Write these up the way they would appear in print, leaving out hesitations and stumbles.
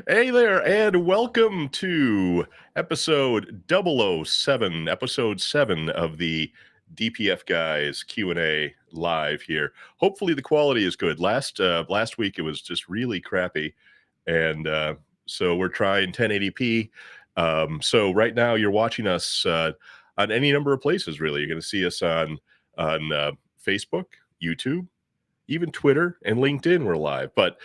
Hey there, and welcome to episode 007, episode 7 of the DPF Guys Q&A live here. Hopefully the quality is good. Last week it was just really crappy, and so we're trying 1080p. So right now you're watching us on any number of places, really. You're going to see us on Facebook, YouTube, even Twitter and LinkedIn. We're live, but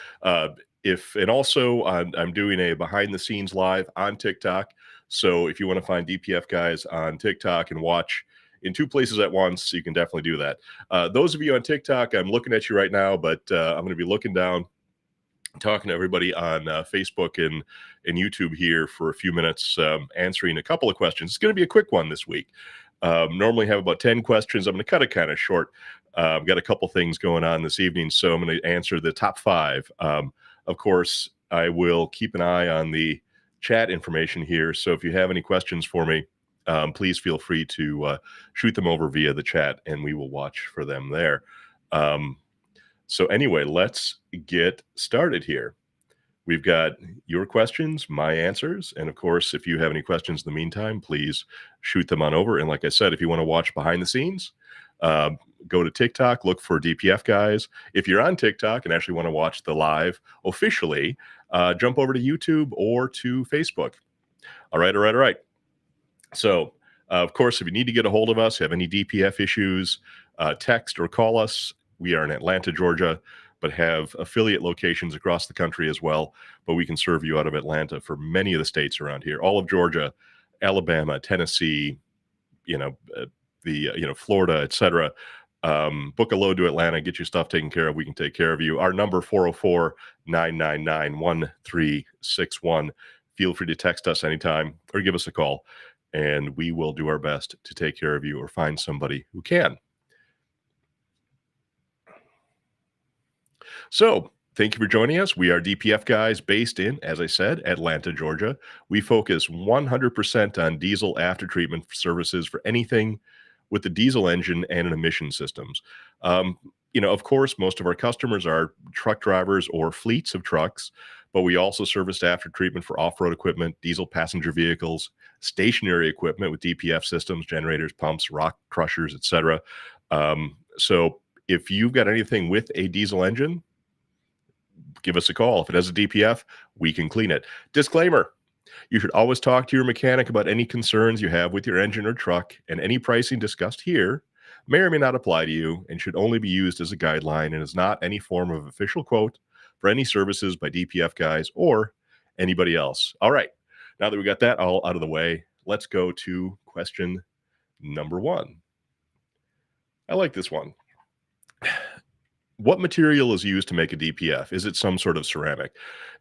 if and also I'm doing a behind the scenes live on TikTok. So if you want to find DPF Guys on TikTok and watch in two places at once, you can definitely do that. Those of you on TikTok, I'm looking at you right now, but I'm going to be looking down, talking to everybody on Facebook and YouTube here for a few minutes, answering a couple of questions. It's going to be a quick one this week. Normally have about 10 questions. I'm going to cut it kind of short. I've got a couple things going on this evening, so I'm going to answer the top 5. Of course, I will keep an eye on the chat information here. So if you have any questions for me, please feel free to shoot them over via the chat, and we will watch for them there. So anyway, let's get started here. We've got your questions, my answers, and of course, if you have any questions in the meantime, please shoot them on over. And like I said, if you want to watch behind the scenes, go to TikTok, look for DPF Guys. If you're on TikTok and actually want to watch the live officially, jump over to YouTube or to Facebook. All right. So, of course, if you need to get a hold of us, have any DPF issues, text or call us. We are in Atlanta, Georgia, but have affiliate locations across the country as well. But we can serve you out of Atlanta for many of the states around here, all of Georgia, Alabama, Tennessee, Florida, etc. Book a load to Atlanta, get your stuff taken care of. We can take care of you. Our number 404-999-1361. Feel free to text us anytime or give us a call, and we will do our best to take care of you or find somebody who can. So thank you for joining us. We are DPF Guys based in, as I said, Atlanta, Georgia. We focus 100% on diesel aftertreatment services for anything with the diesel engine and an emission systems. Of course, most of our customers are truck drivers or fleets of trucks, but we also service aftertreatment for off-road equipment, diesel passenger vehicles, stationary equipment with DPF systems, generators, pumps, rock crushers, etc. So if you've got anything with a diesel engine, give us a call. If it has a DPF, we can clean it. Disclaimer: you should always talk to your mechanic about any concerns you have with your engine or truck, and any pricing discussed here may or may not apply to you and should only be used as a guideline and is not any form of official quote for any services by DPF Guys or anybody else. All right, now that we got that all out of the way, let's go to question number 1. I like this one. What material is used to make a DPF? Is it some sort of ceramic?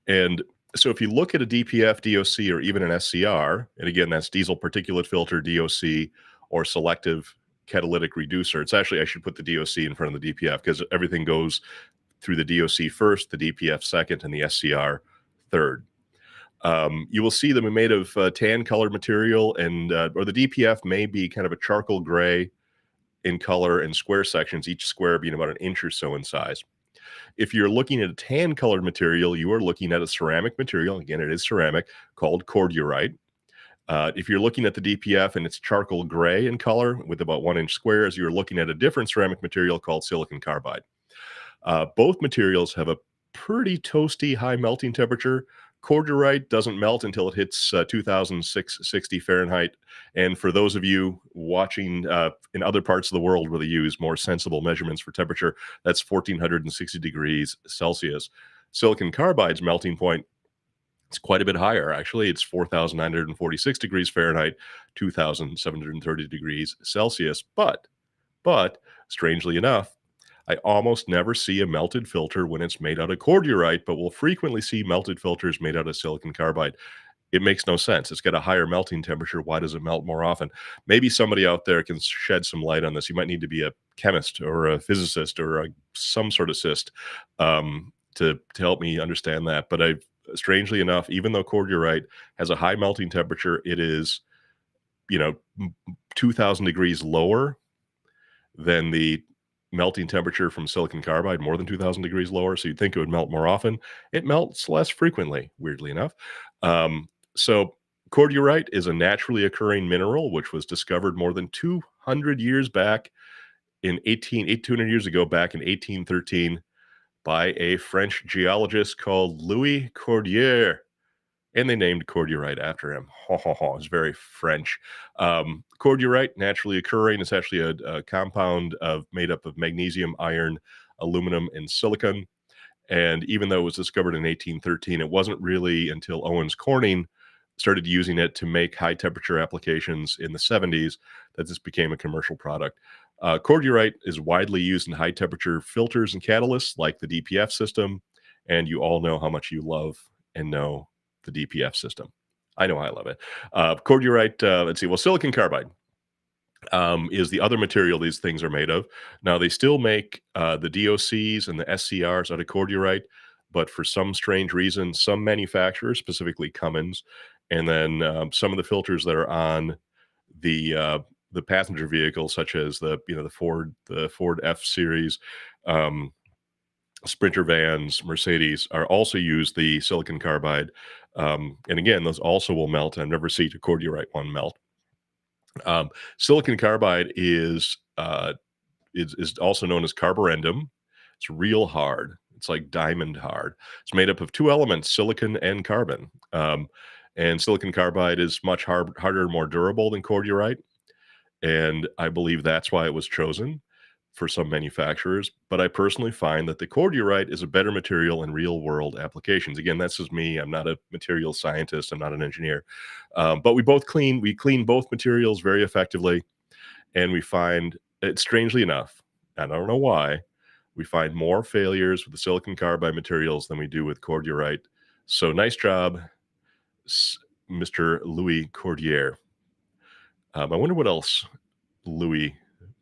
And so if you look at a DPF, DOC, or even an SCR, and again, that's diesel particulate filter, DOC, or selective catalytic reducer. It's actually, I should put the DOC in front of the DPF because everything goes through the DOC first, the DPF second, and the SCR third. You will see them are made of tan colored material, and or the DPF may be kind of a charcoal gray in color and square sections, each square being about an inch or so in size. If you're looking at a tan colored material, you are looking at a ceramic material. Again, it is ceramic, called cordierite. If you're looking at the DPF and it's charcoal gray in color with about 1-inch squares, you're looking at a different ceramic material called silicon carbide. Both materials have a pretty toasty high melting temperature. Cordierite doesn't melt until it hits 2660 Fahrenheit. And for those of you watching in other parts of the world where they use more sensible measurements for temperature, that's 1460 degrees Celsius. Silicon carbide's melting point is quite a bit higher. Actually, it's 4946 degrees Fahrenheit, 2730 degrees Celsius. But strangely enough, I almost never see a melted filter when it's made out of cordierite, but we'll frequently see melted filters made out of silicon carbide. It makes no sense. It's got a higher melting temperature. Why does it melt more often? Maybe somebody out there can shed some light on this. You might need to be a chemist or a physicist or some sort of cyst to help me understand that. But strangely enough, even though cordierite has a high melting temperature, it is, 2,000 degrees lower than the melting temperature from silicon carbide more than 2000 degrees lower, so you'd think it would melt more often. It melts less frequently, weirdly enough. Um, so cordierite is a naturally occurring mineral which was discovered more than 200 years back in 200 years ago, back in 1813, by a French geologist called Louis Cordier, and they named cordierite after him. Ha ha ha! It's very French. Cordierite, naturally occurring, is actually a compound made up of magnesium, iron, aluminum, and silicon. And even though it was discovered in 1813, it wasn't really until Owens Corning started using it to make high temperature applications in the 70s that this became a commercial product. Cordierite is widely used in high temperature filters and catalysts like the DPF system. And you all know how much you love and know the DPF system. I know I love it. Cordierite, let's see, well, silicon carbide is the other material these things are made of. Now, they still make the DOCs and the SCRs out of cordierite, but for some strange reason, some manufacturers, specifically Cummins, and then some of the filters that are on the passenger vehicles, such as the Ford F Series, um, Sprinter vans, Mercedes, are also use the silicon carbide. And again, those also will melt. I've never seen a cordierite one melt. Silicon carbide is also known as carborundum. It's real hard. It's like diamond hard. It's made up of two elements, silicon and carbon. And silicon carbide is much harder and more durable than cordierite. And I believe that's why it was chosen for some manufacturers. But I personally find that the cordierite is a better material in real world applications. Again, that's just me. I'm not a material scientist. I'm not an engineer. But we clean both materials very effectively. And we find it, strangely enough, and I don't know why, we find more failures with the silicon carbide materials than we do with cordierite. So nice job, Mr. Louis Cordier. I wonder what else Louis,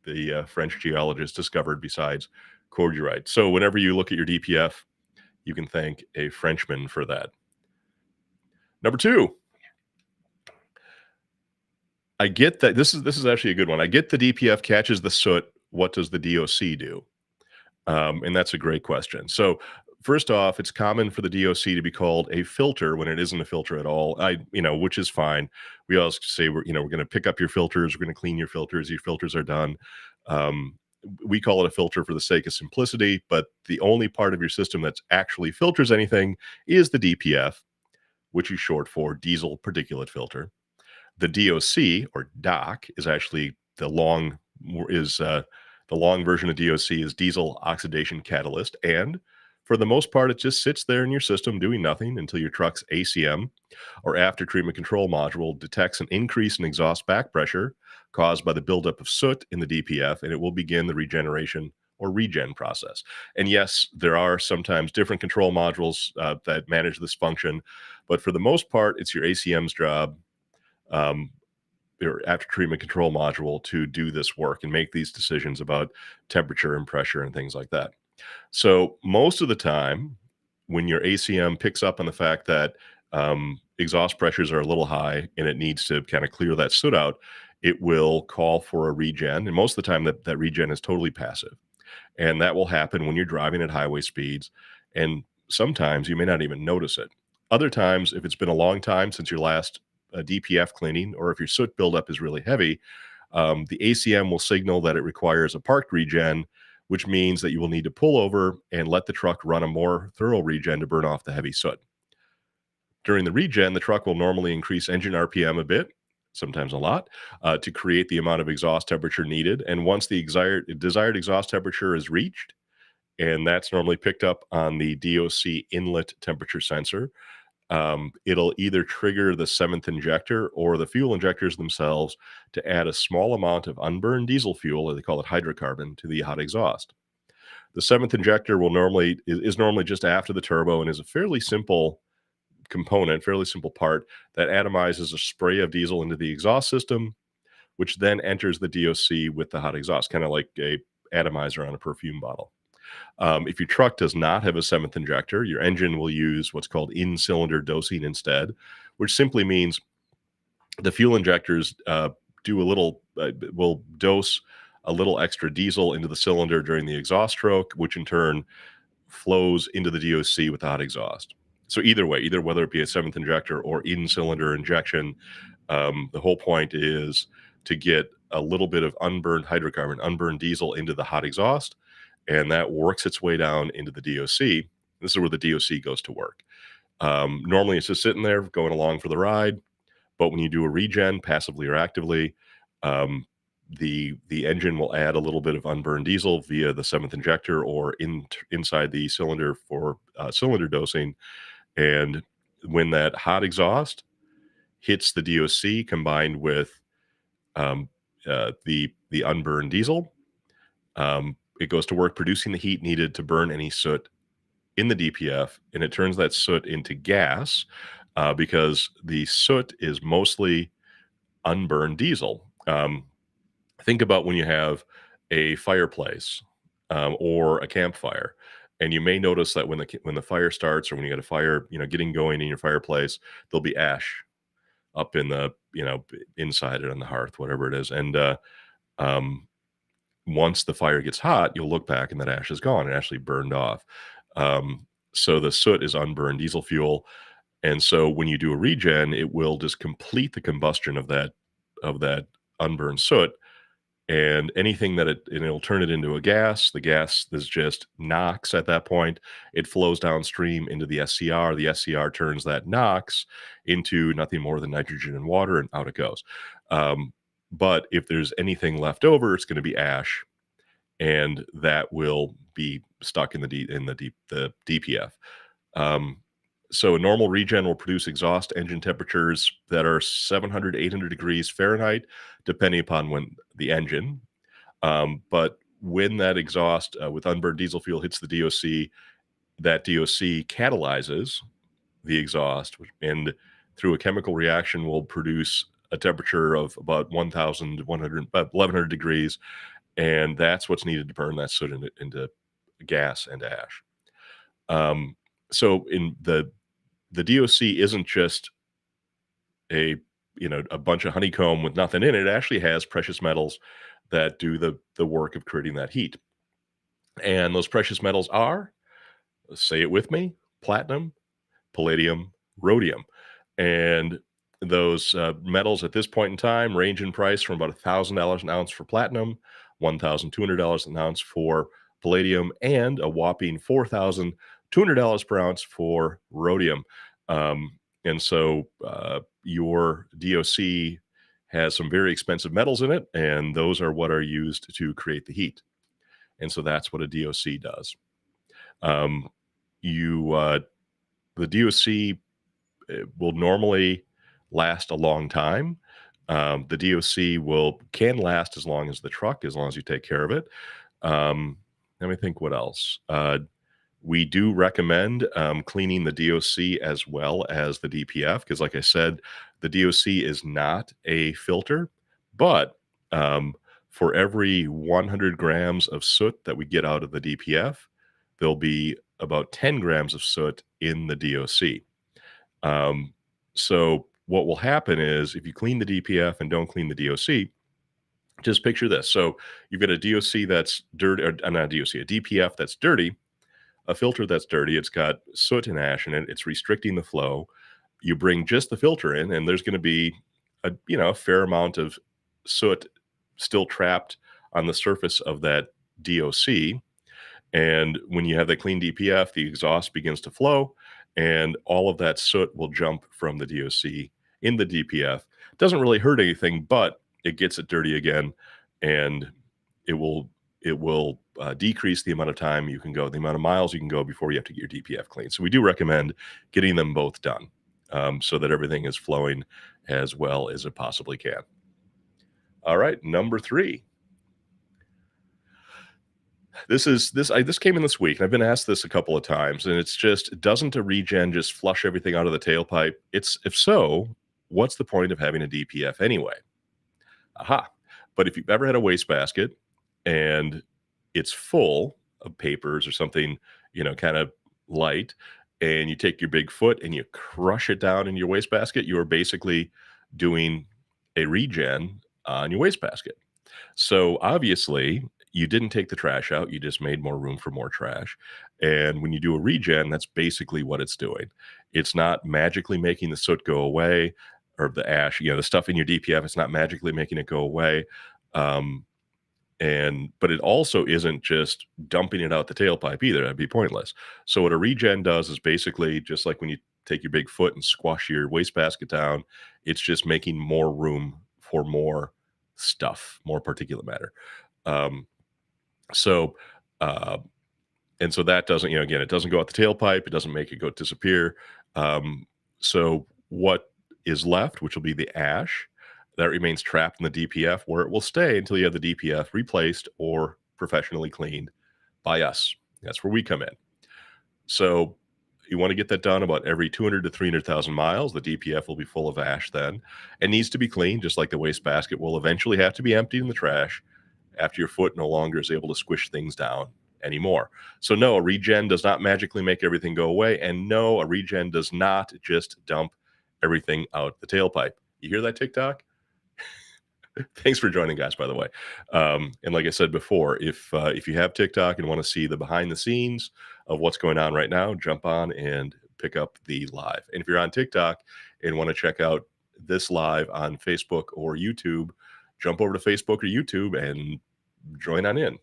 the French geologist, discovered besides cordierite. So whenever you look at your DPF, you can thank a Frenchman for that. Number two, I get that this is actually a good one. I get the DPF catches the soot. What does the DOC do? And that's a great question. So first off, it's common for the DOC to be called a filter when it isn't a filter at all. Which is fine. We always say we're going to pick up your filters, we're going to clean your filters. Your filters are done. Um, we call it a filter for the sake of simplicity, but the only part of your system that's actually filters anything is the DPF, which is short for diesel particulate filter. The DOC or DOC is actually the long version of DOC is diesel oxidation catalyst, and for the most part, it just sits there in your system doing nothing until your truck's ACM or after treatment control module detects an increase in exhaust back pressure caused by the buildup of soot in the DPF, and it will begin the regeneration or regen process. And yes, there are sometimes different control modules that manage this function, but for the most part, it's your ACM's job, um, or after treatment control module, to do this work and make these decisions about temperature and pressure and things like that. So most of the time, when your ACM picks up on the fact that exhaust pressures are a little high and it needs to kind of clear that soot out, it will call for a regen. And most of the time, that regen is totally passive. And that will happen when you're driving at highway speeds. And sometimes you may not even notice it. Other times, if it's been a long time since your last DPF cleaning, or if your soot buildup is really heavy, the ACM will signal that it requires a parked regen, which means that you will need to pull over and let the truck run a more thorough regen to burn off the heavy soot. During the regen, the truck will normally increase engine RPM a bit, sometimes a lot, to create the amount of exhaust temperature needed. And once the desired exhaust temperature is reached, and that's normally picked up on the DOC inlet temperature sensor, it'll either trigger the seventh injector or the fuel injectors themselves to add a small amount of unburned diesel fuel, or they call it hydrocarbon, to the hot exhaust. The seventh injector is normally just after the turbo and is a fairly simple component, fairly simple part that atomizes a spray of diesel into the exhaust system, which then enters the DOC with the hot exhaust, kind of like a atomizer on a perfume bottle. If your truck does not have a seventh injector, your engine will use what's called in-cylinder dosing instead, which simply means the fuel injectors will dose a little extra diesel into the cylinder during the exhaust stroke, which in turn flows into the DOC with the hot exhaust. So either way, either whether it be a seventh injector or in cylinder injection, the whole point is to get a little bit of unburned hydrocarbon, unburned diesel into the hot exhaust, and that works its way down into the DOC. This is where the DOC goes to work. Normally, it's just sitting there going along for the ride, but when you do a regen, passively or actively, um, the engine will add a little bit of unburned diesel via the seventh injector or inside the cylinder for cylinder dosing. And when that hot exhaust hits the DOC combined with um, the unburned diesel, it goes to work producing the heat needed to burn any soot in the DPF, and it turns that soot into gas because the soot is mostly unburned diesel. Think about when you have a fireplace or a campfire, and you may notice that when the fire starts or when you get a fire, getting going in your fireplace, there'll be ash up in the inside it on the hearth, whatever it is, and um, once the fire gets hot, you'll look back and that ash is gone. It actually burned off. Um, so the soot is unburned diesel fuel, and so when you do a regen, it will just complete the combustion of that unburned soot, and anything and it'll turn it into a gas. The gas is just NOx at that point. It flows downstream into the SCR. The SCR turns that NOx into nothing more than nitrogen and water, and out it goes. But if there's anything left over, it's going to be ash, and that will be stuck in the DPF. Um, so a normal regen will produce exhaust engine temperatures that are 700 to 800 degrees Fahrenheit, depending upon when the engine. But when that exhaust with unburned diesel fuel hits the DOC, that DOC catalyzes the exhaust, and through a chemical reaction will produce a temperature of about 1,100, about 1,100 degrees, and that's what's needed to burn that soot into gas and ash. So in the DOC isn't just a bunch of honeycomb with nothing in it. It actually has precious metals that do the work of creating that heat. And those precious metals are, say it with me, platinum, palladium, rhodium. And those metals at this point in time range in price from about $1,000 an ounce for platinum, $1,200 an ounce for palladium, and a whopping $4,200 per ounce for rhodium. And so your DOC has some very expensive metals in it, and those are what are used to create the heat. And so that's what a DOC does. Um, the DOC will normally last a long time. The DOC can last as long as the truck, as long as you take care of it. Let me think what else. We do recommend cleaning the DOC as well as the DPF because, like I said, the DOC is not a filter, but for every 100 grams of soot that we get out of the DPF, there'll be about 10 grams of soot in the DOC. So what will happen is if you clean the DPF and don't clean the DOC, just picture this. So you've got a DOC that's dirty, or not a DOC, a DPF that's dirty, a filter that's dirty. It's got soot and ash in it. It's restricting the flow. You bring just the filter in, and there's going to be a fair amount of soot still trapped on the surface of that DOC. And when you have that clean DPF, the exhaust begins to flow, and all of that soot will jump from the DOC in the DPF. It doesn't really hurt anything, but it gets it dirty again, and it will decrease the amount of time you can go, the amount of miles you can go before you have to get your DPF cleaned. So we do recommend getting them both done so that everything is flowing as well as it possibly can. All right, number 3. This came in this week, and I've been asked this a couple of times, and it's just, doesn't a regen just flush everything out of the tailpipe? If so, what's the point of having a DPF anyway? Aha. But if you've ever had a wastebasket and it's full of papers or something, kind of light, and you take your big foot and you crush it down in your wastebasket, you're basically doing a regen on your wastebasket. So obviously, you didn't take the trash out, you just made more room for more trash. And when you do a regen, that's basically what it's doing. It's not magically making the soot go away or the ash, the stuff in your DPF, it's not magically making it go away. Um, but it also isn't just dumping it out the tailpipe either. That'd be pointless. So what a regen does is basically just like when you take your big foot and squash your wastebasket down, it's just making more room for more stuff, more particulate matter. Um, so uh, and so that doesn't, again, it doesn't go out the tailpipe. It doesn't make it go disappear. Um, so what is left, which will be the ash, that remains trapped in the DPF, where it will stay until you have the DPF replaced or professionally cleaned by us. That's where we come in. So you want to get that done about every 200 to 300,000 miles. The DPF will be full of ash then and needs to be cleaned, just like the wastebasket will eventually have to be emptied in the trash after your foot no longer is able to squish things down anymore. So no, a regen does not magically make everything go away. And no, a regen does not just dump everything out the tailpipe. You hear that, TikTok? Thanks for joining, guys, by the way. And like I said before, if you have TikTok and want to see the behind the scenes of what's going on right now, jump on and pick up the live. And if you're on TikTok and want to check out this live on Facebook or YouTube, jump over to Facebook or YouTube and join on in.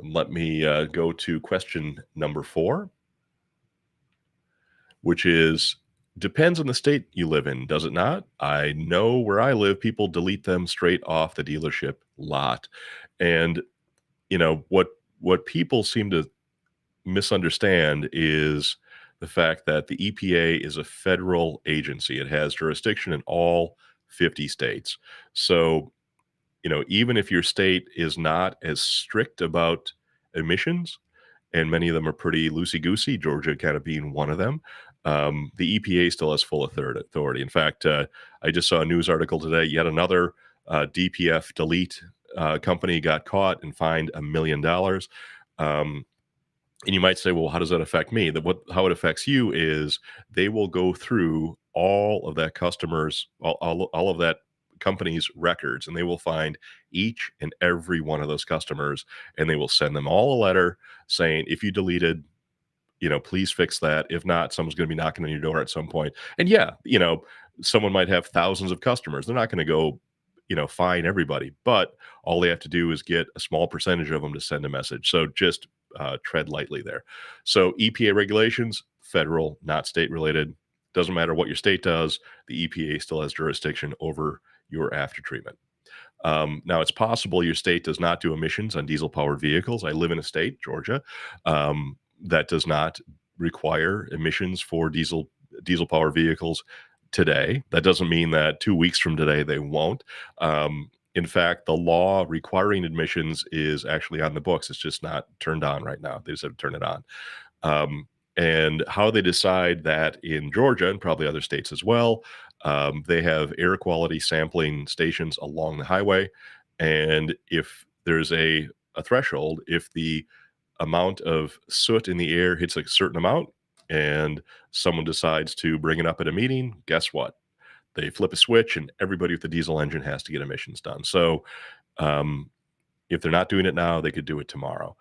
Let me go to question number 4, which is, depends on the state you live in, does it not? I know where I live, people delete them straight off the dealership lot. And, what people seem to misunderstand is the fact that the EPA is a federal agency. It has jurisdiction in all 50 states. So, even if your state is not as strict about emissions, and many of them are pretty loosey-goosey, Georgia kind of being one of them, the EPA still has full authority. In fact, I just saw a news article today, yet another DPF delete company got caught and fined $1 million. And you might say, well, how does that affect me? How it affects you is they will go through all of that all of that company's records, and they will find each and every one of those customers, and they will send them all a letter saying, if you deleted, please fix that. If not, someone's going to be knocking on your door at some point. And yeah, someone might have thousands of customers. They're not going to go, fine everybody, but all they have to do is get a small percentage of them to send a message. So just tread lightly there. So EPA regulations, federal, not state related. Doesn't matter what your state does. The EPA still has jurisdiction over your after treatment. Now, it's possible your state does not do emissions on diesel powered vehicles. I live in a state, Georgia, that does not require emissions for diesel powered vehicles today. That doesn't mean that 2 weeks from today they won't. In fact, the law requiring emissions is actually on the books. It's just not turned on right now. They just have to turn it on. And how they decide that in Georgia and probably other states as well, they have air quality sampling stations along the highway. And if there's a threshold, if the amount of soot in the air hits a certain amount and someone decides to bring it up at a meeting, guess what? They flip a switch and everybody with the diesel engine has to get emissions done. So if they're not doing it now, they could do it tomorrow.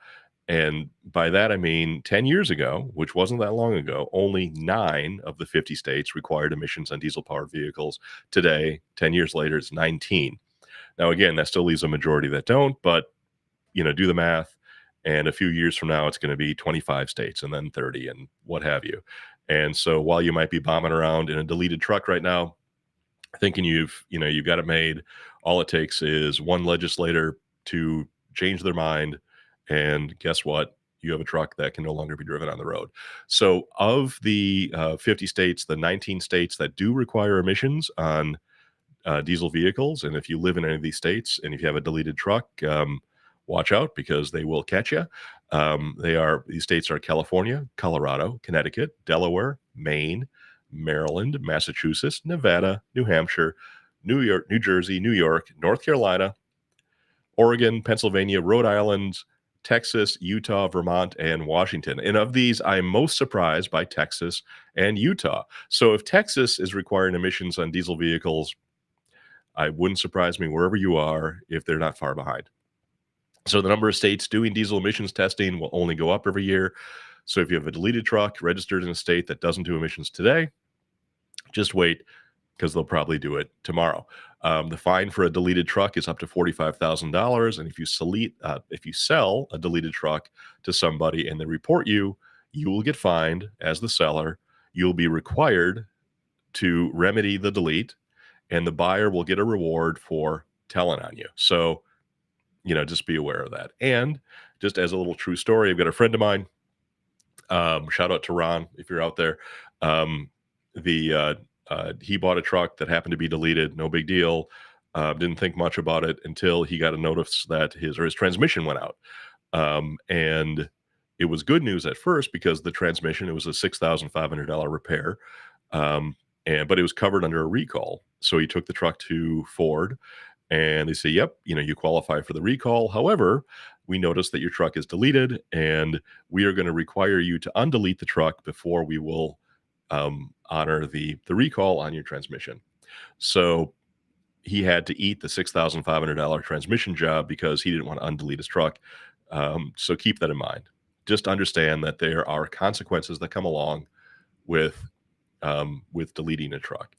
And by that, I mean 10 years ago, which wasn't that long ago, only 9 of the 50 states required emissions on diesel powered vehicles. Today, 10 years later, it's 19. Now, again, that still leaves a majority that don't, but, do the math. And a few years from now, it's going to be 25 states and then 30 and what have you. And so while you might be bombing around in a deleted truck right now, thinking you've got it made, all it takes is one legislator to change their mind. And guess what? You have a truck that can no longer be driven on the road. So of the 50 states, the 19 states that do require emissions on diesel vehicles, and if you live in any of these states and if you have a deleted truck, watch out because they will catch you. These states are California, Colorado, Connecticut, Delaware, Maine, Maryland, Massachusetts, Nevada, New Hampshire, New York, New Jersey, New York, North Carolina, Oregon, Pennsylvania, Rhode Island, Texas, Utah, Vermont, and Washington. And of these, I'm most surprised by Texas and Utah. So if Texas is requiring emissions on diesel vehicles, I wouldn't surprise me wherever you are if they're not far behind. So the number of states doing diesel emissions testing will only go up every year. So if you have a deleted truck registered in a state that doesn't do emissions today, just wait because they'll probably do it tomorrow. The fine for a deleted truck is up to $45,000, and if you sell a deleted truck to somebody and they report you, you will get fined as the seller. You'll be required to remedy the delete, and the buyer will get a reward for telling on you. So, just be aware of that. And just as a little true story, I've got a friend of mine. Shout out to Ron if you're out there. Um, he bought a truck that happened to be deleted. No big deal. Didn't think much about it until he got a notice that his transmission went out. And it was good news at first because the transmission, it was a $6,500 repair. But it was covered under a recall. So he took the truck to Ford and they say, yep, you qualify for the recall. However, we noticed that your truck is deleted and we are going to require you to undelete the truck before we will honor the recall on your transmission. So he had to eat the $6,500 transmission job because he didn't want to undelete his truck. So keep that in mind. Just understand that there are consequences that come along with deleting a truck.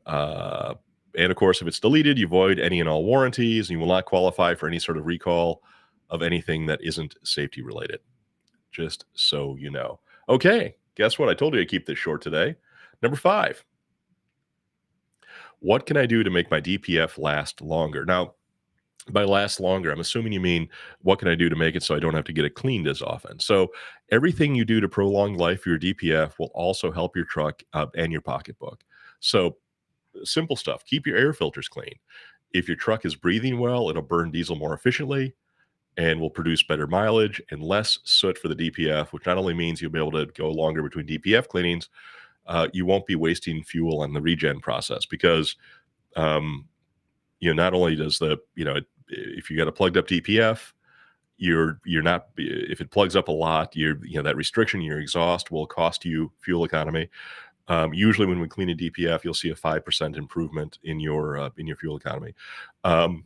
And of course, if it's deleted, you void any and all warranties, and you will not qualify for any sort of recall of anything that isn't safety related. Just so you know. Okay, guess what? I told you I'd keep this short today. Number 5. What can I do to make my DPF last longer? Now, by last longer, I'm assuming you mean what can I do to make it so I don't have to get it cleaned as often? So everything you do to prolong life for your DPF will also help your truck and your pocketbook. So simple stuff. Keep your air filters clean. If your truck is breathing well, it'll burn diesel more efficiently and will produce better mileage and less soot for the DPF, which not only means you'll be able to go longer between DPF cleanings, you won't be wasting fuel on the regen process because, not only does if you got a plugged up DPF, you're not, if it plugs up a lot, that restriction in your exhaust will cost you fuel economy. Usually when we clean a DPF, you'll see a 5% improvement in your fuel economy. And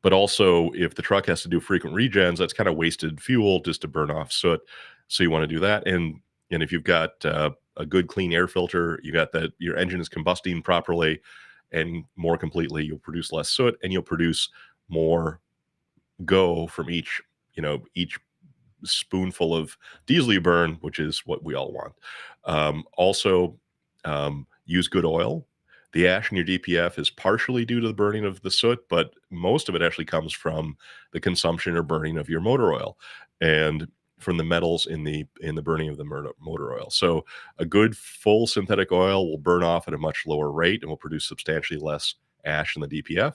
but also if the truck has to do frequent regens, that's kind of wasted fuel just to burn off soot. So you want to do that. And if you've got a good clean air filter, you got that your engine is combusting properly and more completely, you'll produce less soot and you'll produce more go from each spoonful of diesel you burn, which is what we all want. Also, use good oil. The ash in your DPF is partially due to the burning of the soot, but most of it actually comes from the consumption or burning of your motor oil and from the metals in the burning of the motor oil. So a good full synthetic oil will burn off at a much lower rate and will produce substantially less ash in the DPF.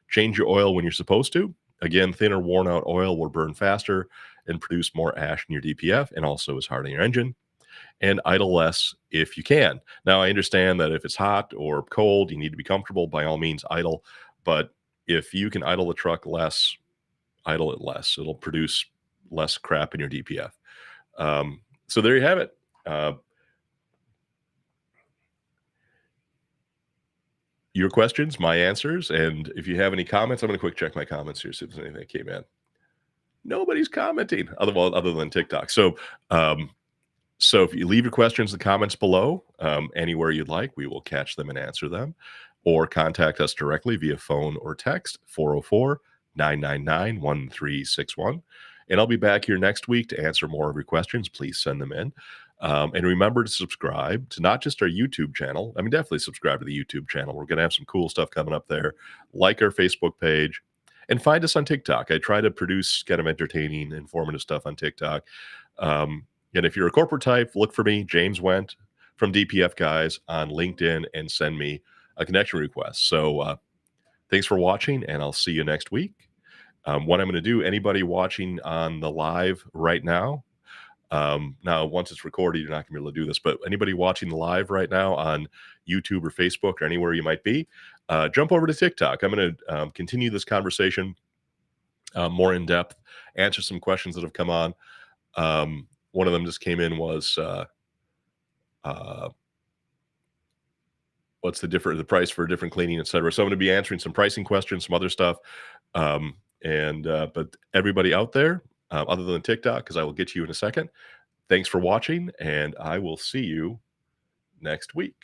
Change your oil when you're supposed to. Again, thinner, worn out oil will burn faster and produce more ash in your DPF and also is hard on your engine. And idle less if you can. Now, I understand that if it's hot or cold, you need to be comfortable. By all means, idle. But if you can idle the truck less, idle it less. It'll produce less crap in your DPF. So there you have it. Your questions, my answers. And if you have any comments, I'm going to quick check my comments here, see if there's anything that came in. Nobody's commenting other than TikTok. So if you leave your questions in the comments below, anywhere you'd like, we will catch them and answer them. Or contact us directly via phone or text, 404-999-1361. And I'll be back here next week to answer more of your questions. Please send them in. And remember to subscribe to not just our YouTube channel. I mean, definitely subscribe to the YouTube channel. We're going to have some cool stuff coming up there. Like our Facebook page. And find us on TikTok. I try to produce kind of entertaining, informative stuff on TikTok. And if you're a corporate type, look for me, James Wendt from DPF Guys on LinkedIn and send me a connection request. So thanks for watching, and I'll see you next week. What I'm going to do, anybody watching on the live right now, now once it's recorded, you're not going to be able to do this, but anybody watching live right now on YouTube or Facebook or anywhere you might be, jump over to TikTok. I'm going to continue this conversation more in depth, answer some questions that have come on. One of them just came in was, what's the price for different cleaning, et cetera. So I'm gonna be answering some pricing questions, some other stuff. But everybody out there, other than TikTok, because I will get to you in a second, thanks for watching, and I will see you next week.